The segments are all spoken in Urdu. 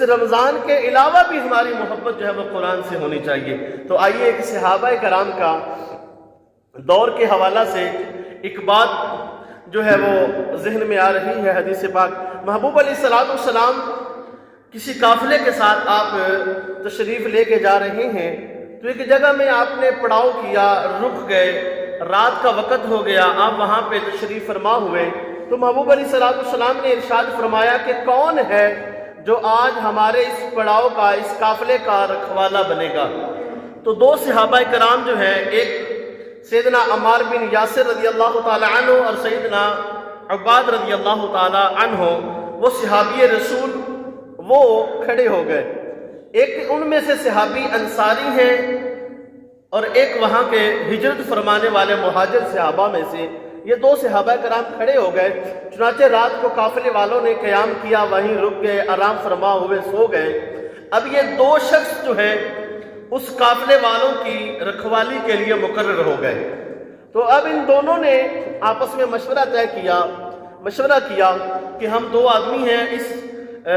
اس رمضان کے علاوہ بھی ہماری محبت جو ہے وہ قرآن سے ہونی چاہیے۔ تو آئیے ایک صحابہ کرام کا دور کے حوالہ سے ایک بات جو ہے وہ ذہن میں آ رہی ہے حدیث پاک۔ محبوب علیہ الصلوۃ والسلام کسی قافلے کے ساتھ آپ تشریف لے کے جا رہے ہیں، تو ایک جگہ میں آپ نے پڑاؤ کیا، رک گئے، رات کا وقت ہو گیا، آپ وہاں پہ تشریف فرما ہوئے، تو محبوب علیہ الصلوۃ والسلام نے ارشاد فرمایا کہ کون ہے جو آج ہمارے اس پڑاؤ کا، اس قافلے کا رکھوالا بنے گا؟ تو دو صحابہ کرام جو ہیں، ایک سیدنا عمار بن یاسر رضی اللہ تعالی عنہ اور سیدنا عباد رضی اللہ تعالی عنہ، وہ صحابی رسول وہ کھڑے ہو گئے۔ ایک ان میں سے صحابی انصاری ہیں اور ایک وہاں کے ہجرت فرمانے والے مہاجر صحابہ میں سے یہ دو صحابہ کرام کھڑے ہو گئے۔ چنانچہ رات کو قافلے والوں نے قیام کیا، وہیں رک گئے، آرام فرما ہوئے سو گئے۔ اب یہ دو شخص جو ہیں اس قافلے والوں کی رکھوالی کے لیے مقرر ہو گئے۔ تو اب ان دونوں نے آپس میں مشورہ کیا کہ ہم دو آدمی ہیں، اس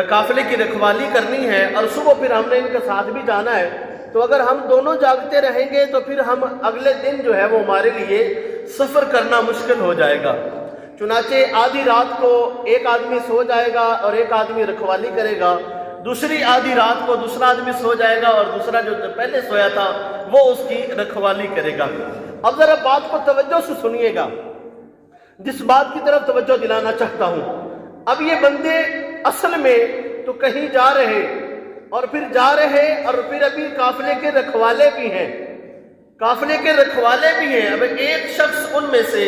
قافلے کی رکھوالی کرنی ہے اور صبح پھر ہم نے ان کے ساتھ بھی جانا ہے، تو اگر ہم دونوں جاگتے رہیں گے تو پھر ہم اگلے دن جو ہے وہ ہمارے لیے سفر کرنا مشکل ہو جائے گا۔ چنانچہ آدھی رات کو ایک آدمی سو جائے گا اور ایک آدمی رکھوالی کرے گا، دوسری آدھی رات کو دوسرا آدمی سو جائے گا اور دوسرا جو پہلے سویا تھا وہ اس کی رکھوالی کرے گا۔ اب ذرا بات کو توجہ سے سنیے گا، جس بات کی طرف توجہ دلانا چاہتا ہوں۔ اب یہ بندے اصل میں تو کہیں جا رہے اور پھر جا رہے اور پھر ابھی قافلے کے رکھوالے بھی ہیں، اب ایک شخص ان میں سے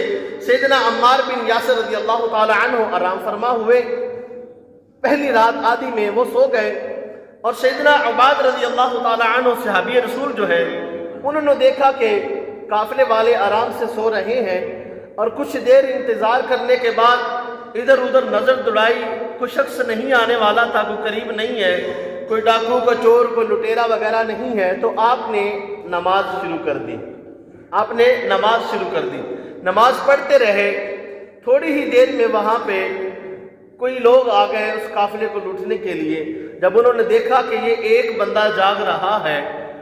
سیدنا عمار بن یاسر رضی اللہ تعالی عنہ آرام فرما ہوئے، پہلی رات آدھی میں وہ سو گئے، اور سیدنا عباد رضی اللہ تعالی عنہ صحابی رسول جو ہے انہوں نے دیکھا کہ قافلے والے آرام سے سو رہے ہیں، اور کچھ دیر انتظار کرنے کے بعد ادھر ادھر نظر دوڑائی، کوئی شخص نہیں آنے والا تھا، کوئی قریب نہیں ہے، کوئی ڈاکو، کوئی چور، کوئی لٹیرا وغیرہ نہیں ہے، تو آپ نے نماز شروع کر دی۔ نماز پڑھتے رہے، تھوڑی ہی دیر میں وہاں پہ کوئی لوگ آ گئے اس قافلے کو لوٹنے کے لیے۔ جب انہوں نے دیکھا کہ یہ ایک بندہ جاگ رہا ہے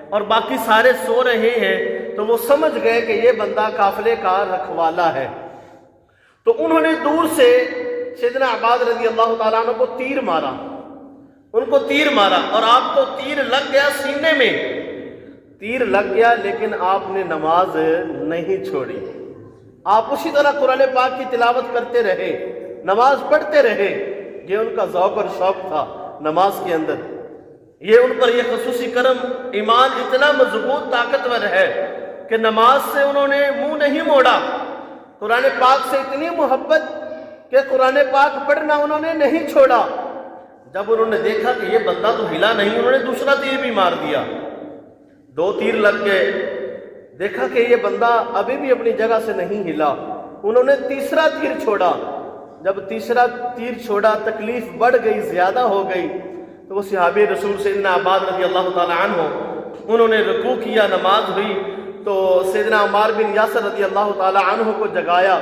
اور باقی سارے سو رہے ہیں، تو وہ سمجھ گئے کہ یہ بندہ قافلے کا رکھوالا ہے۔ تو انہوں نے دور سے سیدنا عباد رضی اللہ تعالیٰ عنہ کو تیر مارا، اور آپ کو تیر لگ گیا سینے میں، لیکن آپ نے نماز نہیں چھوڑی۔ آپ اسی طرح قرآن پاک کی تلاوت کرتے رہے، نماز پڑھتے رہے۔ یہ ان کا ذوق اور شوق تھا نماز کے اندر، یہ ان پر یہ خصوصی کرم، ایمان اتنا مضبوط طاقتور ہے کہ نماز سے انہوں نے منہ نہیں موڑا۔ قرآن پاک سے اتنی محبت کہ قرآن پاک پڑھنا انہوں نے نہیں چھوڑا۔ جب انہوں نے دیکھا کہ یہ بندہ تو ہلا نہیں، انہوں نے دوسرا تیر بھی مار دیا، 2 تیر لگ گئے۔ دیکھا کہ یہ بندہ ابھی بھی اپنی جگہ سے نہیں ہلا، انہوں نے تیسرا تیر چھوڑا۔ جب تیسرا تیر چھوڑا، تکلیف بڑھ گئی، زیادہ ہو گئی، تو وہ صحابی رسول سیدنا عباد رضی اللہ تعالی عنہ انہوں نے رکوع کیا، نماز ہوئی، تو سیدنا عمار بن یاسر رضی اللہ تعالی عنہ کو جگایا۔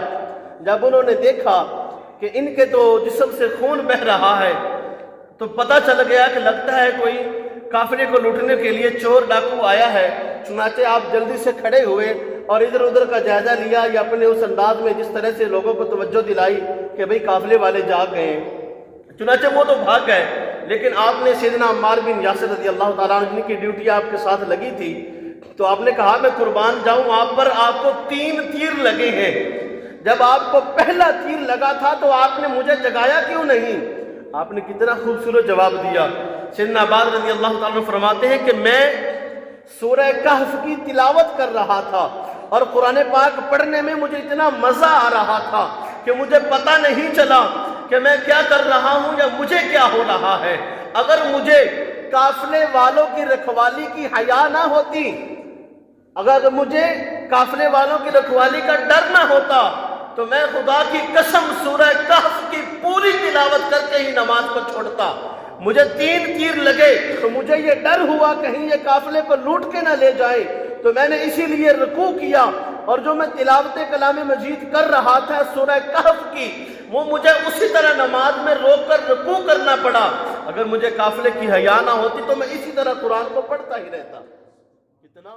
جب انہوں نے دیکھا کہ ان کے تو جسم سے خون بہہ رہا ہے، تو پتہ چل گیا کہ لگتا ہے کوئی قافلے کو لوٹنے کے لیے چور ڈاکو آیا ہے۔ چنانچہ آپ جلدی سے کھڑے ہوئے اور ادھر ادھر کا جائزہ لیا، یا اپنے اس انداز میں جس طرح سے لوگوں کو توجہ دلائی کہ بھئی قافلے والے جاگ گئے ہیں۔ چنانچہ وہ تو بھاگ گئے، لیکن آپ نے سیدنا عمار بن یاسر رضی اللہ تعالیٰ عنہ جن کی ڈیوٹی آپ کے ساتھ لگی تھی، تو آپ نے کہا میں قربان جاؤں، آپ پر آپ کو 3 تیر لگے ہیں۔ جب آپ کو پہلا تیر لگا تھا تو آپ نے مجھے جگایا کیوں نہیں؟ آپ نے کتنا خوبصورت جواب دیا۔ سیدنا عباد رضی اللہ تعالیٰ عنہ فرماتے ہیں کہ میں سورہ کہف کی تلاوت کر رہا تھا اور قرآن پاک پڑھنے میں مجھے اتنا مزہ آ رہا تھا کہ مجھے پتہ نہیں چلا کہ میں کیا کر رہا ہوں یا مجھے کیا ہو رہا ہے۔ اگر مجھے قافلے والوں کی رکھوالی کی حیا نہ ہوتی، اگر مجھے قافلے والوں کی رکھوالی کا ڈر نہ ہوتا، تو میں خدا کی قسم سورہ کہف کی پوری تلاوت کر کے ہی نماز کو چھوڑتا۔ مجھے 3 تیر لگے تو مجھے یہ ڈر ہوا کہیں یہ قافلے کو لوٹ کے نہ لے جائے، تو میں نے اسی لیے رکوع کیا، اور جو میں تلاوت کلام مجید کر رہا تھا سورہ کہف کی، وہ مجھے اسی طرح نماز میں روک کر رکوع کرنا پڑا۔ اگر مجھے قافلے کی حیا نہ ہوتی تو میں اسی طرح قرآن کو پڑھتا ہی رہتا. اتنا